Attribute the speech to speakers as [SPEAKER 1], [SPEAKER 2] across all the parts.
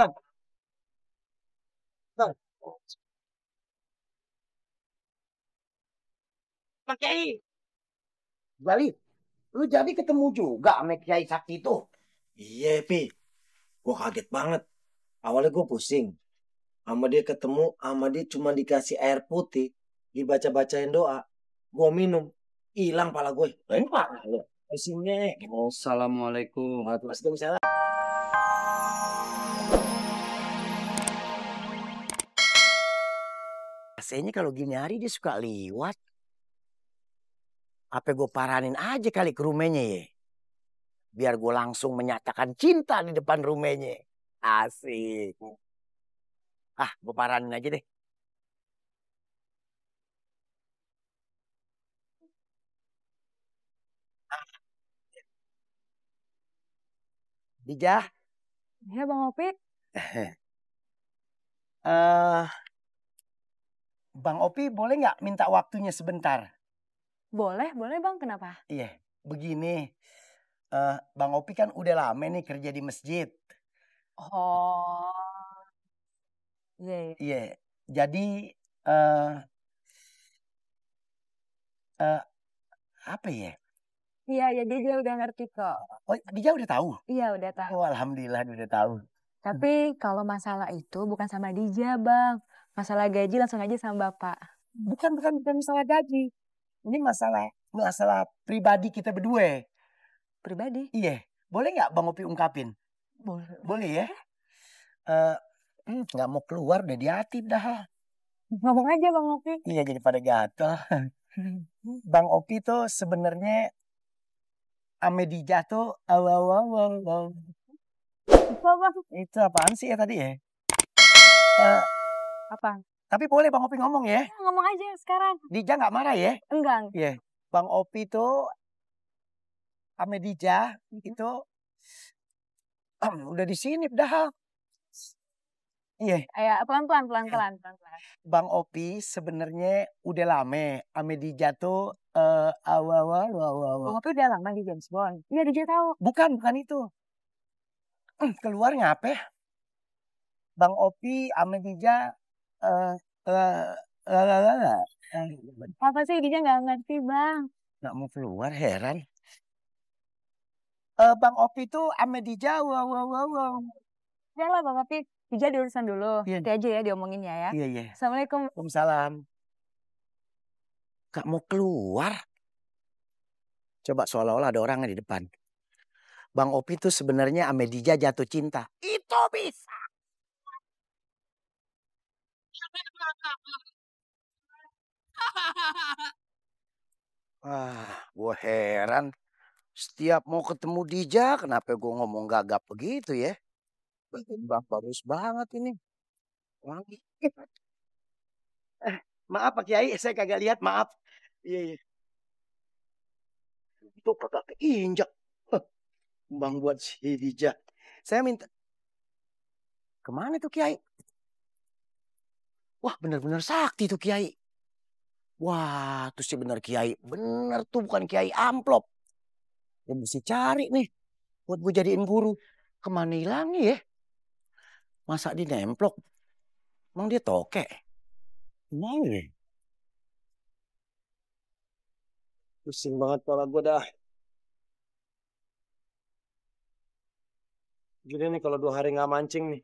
[SPEAKER 1] Bang, bang, Pak Kiai. Bali, lu jadi ketemu juga sama Kiai Sakti itu?
[SPEAKER 2] Iya, Pi. Gue kaget banget. Awalnya gue pusing. Sama dia ketemu, sama dia cuma dikasih air putih. Dibaca-bacain doa. Gue minum. Hilang pala gue.
[SPEAKER 1] Lain Pak.
[SPEAKER 2] Pusingnya.
[SPEAKER 3] Assalamualaikum.
[SPEAKER 2] Waalaikumsalam.
[SPEAKER 1] AC-nya kalau gini hari dia suka liwat. Apa gue paranin aja kali ke rumahnya ya? Biar gue langsung menyatakan cinta di depan rumahnya. Asik. Ah, gue paranin aja deh. Dijah.
[SPEAKER 4] Ya Bang Opi,
[SPEAKER 1] eh Bang Opi boleh nggak minta waktunya sebentar?
[SPEAKER 4] boleh Bang, kenapa?
[SPEAKER 1] Iya, begini. Bang Opi kan udah lama nih kerja di masjid.
[SPEAKER 4] Oh, iya, iya.
[SPEAKER 1] Iya, jadi eh eh, apa ya?
[SPEAKER 4] Iya, ya dia udah ngerti kok.
[SPEAKER 1] Oh, Dijah udah tahu?
[SPEAKER 4] Iya, udah tahu.
[SPEAKER 1] Oh, alhamdulillah dia udah tahu.
[SPEAKER 4] Tapi kalau masalah itu bukan sama Dija, Bang. Masalah gaji langsung aja sama Bapak.
[SPEAKER 1] Bukan masalah gaji. Ini masalah pribadi kita berdua.
[SPEAKER 4] Pribadi?
[SPEAKER 1] Iya, boleh nggak Bang Opi ungkapin?
[SPEAKER 4] Boleh.
[SPEAKER 1] Boleh ya? Eh, nggak mau keluar udah di hati dah.
[SPEAKER 4] Ngomong aja Bang Opi.
[SPEAKER 1] Iya jadi pada gatel. Bang Opi tuh sebenarnya Amedija tuh awal.
[SPEAKER 4] Apa Bang?
[SPEAKER 1] Itu apaan sih ya tadi ya? Eh,
[SPEAKER 4] Apa?
[SPEAKER 1] tapi boleh Bang Opi ngomong ya?
[SPEAKER 4] Ya, ngomong aja sekarang.
[SPEAKER 1] Dija nggak marah ya?
[SPEAKER 4] Enggak.
[SPEAKER 1] Iya. Bang Opi tuh Amedija itu udah di sini dah. Iya.
[SPEAKER 4] Ya, pelan-pelan.
[SPEAKER 1] Bang Opi sebenarnya udah lama Amedija tuh awal.
[SPEAKER 4] Bang Opi udah lama di James Bond. Iya, Dija tahu.
[SPEAKER 1] Bukan itu. Keluar ngapain? Bang Opi Amedija
[SPEAKER 4] Apa sih Dija nggak ngerti Bang?
[SPEAKER 1] nggak mau keluar heran. Bang Opi tuh Amedija wow.
[SPEAKER 4] Janganlah Bang Opi. Dija diurusan dulu.
[SPEAKER 1] Iya.
[SPEAKER 4] Nanti aja ya diomonginnya ya.
[SPEAKER 1] Iya.
[SPEAKER 4] Assalamualaikum.
[SPEAKER 1] Waalaikumsalam. Gak mau keluar. Coba seolah-olah ada orangnya di depan. Bang Opi tuh sebenarnya Amedija jatuh cinta. Itu bisa. Gue heran. Setiap mau ketemu Dija, kenapa gue ngomong gagap begitu ya? Bagus banget ini. Wangi. Maaf Pak Kiai, saya kagak lihat, maaf. Iya. Itu kagak keinjak. Bang buat si Dija. Saya minta. Kemana tuh Kiai? Wah bener-bener sakti tuh Kiai. Wah tuh sih bener Kiai. Bener tuh bukan Kiai amplop. Ya mesti cari nih. Buat gue jadiin guru. Kemana hilangnya ya? Masa di nemplok? Emang dia toke? Gimana ya?
[SPEAKER 2] Pusing banget pala gue dah. Gini nih kalau 2 hari nggak mancing nih.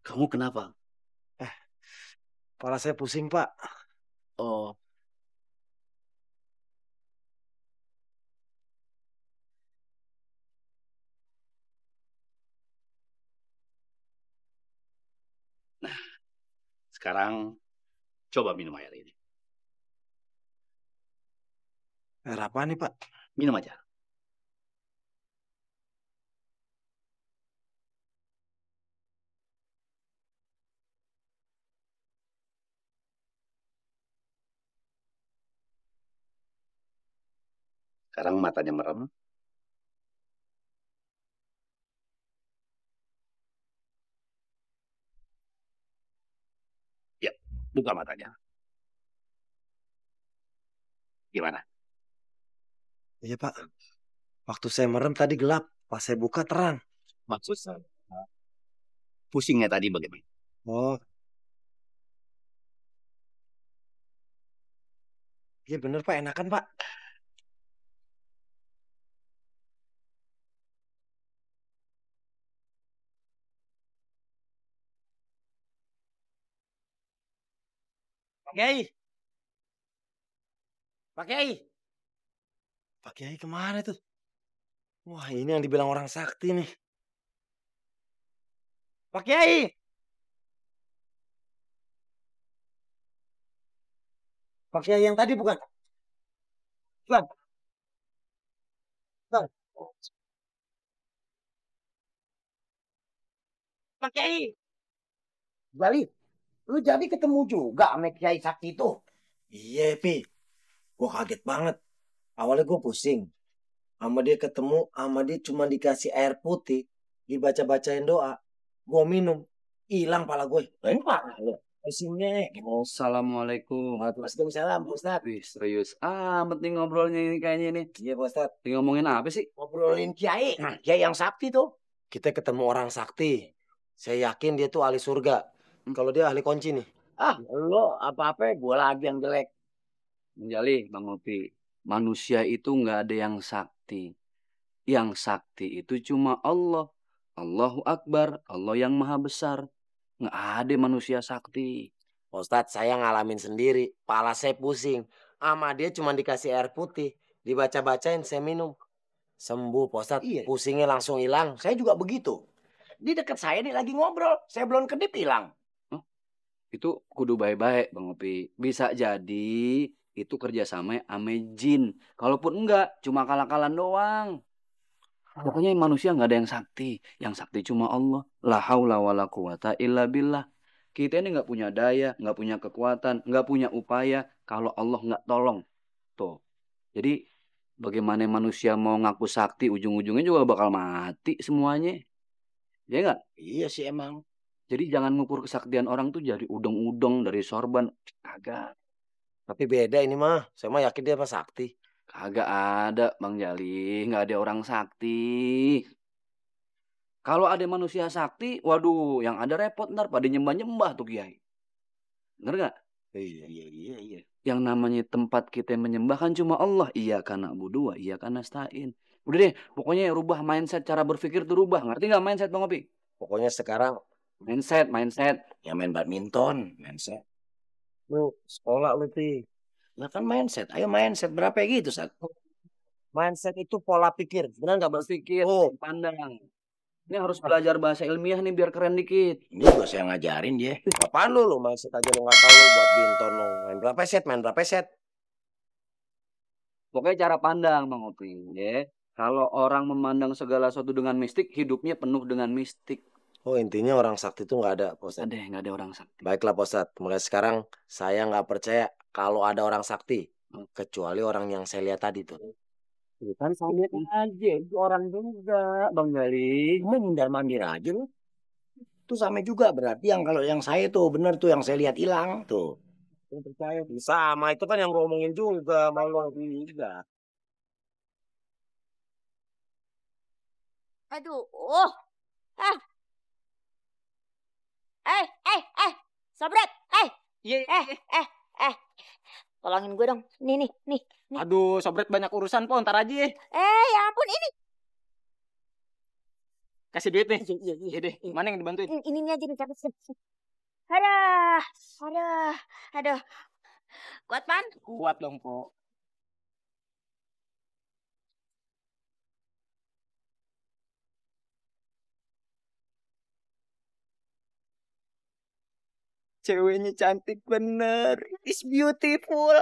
[SPEAKER 3] Kamu kenapa?
[SPEAKER 2] Kepala saya pusing, Pak.
[SPEAKER 3] Oh, sekarang coba minum air ini.
[SPEAKER 2] Air apa nih, Pak?
[SPEAKER 3] Minum aja. Sekarang matanya merem. Ya, buka matanya. Gimana?
[SPEAKER 2] Iya, Pak. Waktu saya merem tadi gelap. Pas saya buka terang.
[SPEAKER 3] Maksud saya. Pusingnya tadi bagaimana?
[SPEAKER 2] Oh, iya bener, Pak. Enakan, Pak.
[SPEAKER 1] Pak Kiai. Pak Kiai.
[SPEAKER 2] Pak Kiai kemana tuh? Wah, ini yang dibilang orang sakti nih.
[SPEAKER 1] Pak Kiai.
[SPEAKER 2] Pak Kiai yang tadi bukan?
[SPEAKER 1] Bang. Bang. Pak Kiai. Bali, lu jadi ketemu juga sama Kiai Sakti itu?
[SPEAKER 2] Iya, Pi. Gue kaget banget. Awalnya gue pusing. Sama dia ketemu, sama dia cuma dikasih air putih. Dibaca-bacain doa. Gue minum. Hilang pala gue.
[SPEAKER 1] Lain Pak.
[SPEAKER 2] Pusingnya.
[SPEAKER 3] Assalamualaikum.
[SPEAKER 2] Waalaikumsalam, Pak Ustadz.
[SPEAKER 3] Wih, serius amat nih ngobrolnya ini kayaknya ini.
[SPEAKER 2] Iya, Pak Ustadz.
[SPEAKER 3] Ini ngomongin apa sih?
[SPEAKER 1] Ngobrolin Kiai. Kiai yang sakti tuh.
[SPEAKER 2] Kita ketemu orang sakti. Saya yakin dia tuh ahli surga. Kalau dia ahli kunci nih.
[SPEAKER 1] Ah, lo apa-apa gue lagi yang jelek.
[SPEAKER 3] Menjali, Bang Opi. Manusia itu nggak ada yang sakti. Yang sakti itu cuma Allah. Allahu Akbar. Allah yang maha besar. Nggak ada manusia sakti.
[SPEAKER 2] Pak Ustadz, saya ngalamin sendiri. Pala saya pusing. Sama dia cuma dikasih air putih. Dibaca-bacain, saya minum. Sembuh, Pak Ustadz.
[SPEAKER 1] Iya.
[SPEAKER 2] Pusingnya langsung hilang.
[SPEAKER 1] Saya juga begitu. Di dekat saya nih lagi ngobrol. Saya belum kedip hilang.
[SPEAKER 3] Itu kudu baik-baik Bang Opi. Bisa jadi itu kerjasama ame jin. Kalaupun enggak, cuma kalah-kalan doang. Pokoknya manusia nggak ada yang sakti. Yang sakti cuma Allah. La haula wala quwata illa billah. Kita ini nggak punya daya, nggak punya kekuatan, nggak punya upaya kalau Allah nggak tolong. Tuh. Jadi bagaimana manusia mau ngaku sakti, ujung-ujungnya juga bakal mati semuanya. Ya nggak?
[SPEAKER 1] Iya sih emang.
[SPEAKER 3] Jadi jangan ngukur kesaktian orang tuh dari udang-udang, dari sorban. Kagak.
[SPEAKER 2] Tapi beda ini mah. Saya mah yakin dia mah sakti.
[SPEAKER 3] Kagak ada Bang Jali. Nggak ada orang sakti. Kalau ada manusia sakti, waduh, yang ada repot ntar pada nyembah-nyembah tuh Kiai. Bener nggak?
[SPEAKER 1] Iya.
[SPEAKER 3] Yang namanya tempat kita menyembah kan cuma Allah. Iya karena budu, iya karena stain. Udah deh, pokoknya rubah mindset, cara berpikir tuh rubah. Ngerti nggak mindset Bang Opi?
[SPEAKER 2] Pokoknya sekarang
[SPEAKER 3] Mindset.
[SPEAKER 1] Ya main badminton. Mindset.
[SPEAKER 2] lu sekolah lu, Pi.
[SPEAKER 1] Nah kan mindset. Ayo mindset. Berapa gitu, Sat?
[SPEAKER 2] Mindset itu pola pikir. Benar nggak, Bang?
[SPEAKER 3] Berpikir,
[SPEAKER 2] Oh,
[SPEAKER 3] pandang. Ini harus belajar bahasa ilmiah nih biar keren dikit.
[SPEAKER 1] Ini juga saya ngajarin dia.
[SPEAKER 2] apaan lu? Mindset aja lu nggak tahu lu buat binton lu. Main berapa set?
[SPEAKER 3] Pokoknya cara pandang Bang Opi. Ya. Kalau orang memandang segala sesuatu dengan mistik, hidupnya penuh dengan mistik.
[SPEAKER 2] Oh, intinya orang sakti itu nggak ada, Pak Ustadz.
[SPEAKER 3] Nggak ada orang sakti.
[SPEAKER 2] Baiklah, Pak Ustadz. Mulai sekarang saya nggak percaya kalau ada orang sakti. Kecuali orang yang saya lihat tadi tuh.
[SPEAKER 1] Kan saya lihat aja. Itu orang juga, Bang Gali. Cuma ngindar mandir aja lu. Itu sama juga berarti yang kalau yang saya tuh bener tuh yang saya lihat hilang tuh. Saya percaya.
[SPEAKER 2] Sama, itu kan yang ngomongin juga. Malu juga.
[SPEAKER 5] Aduh, ah, Sobret,
[SPEAKER 6] Iya,
[SPEAKER 5] eh, tolongin gue dong. Nih.
[SPEAKER 6] aduh, Sobret banyak urusan po, ntar aja ya.
[SPEAKER 5] Ya ampun, ini
[SPEAKER 6] Kasih duit nih. Iya deh, mana yang dibantuin?
[SPEAKER 5] ini aja nih, cepet. Aduh. Kuat, Pan?
[SPEAKER 6] Kuat dong, po. Ceweknya cantik bener. It's beautiful.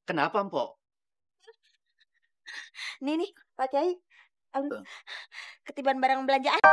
[SPEAKER 7] Kenapa, Mpok?
[SPEAKER 5] Nih, Pak Kiai. Aduh, ketiban barang belanjaan.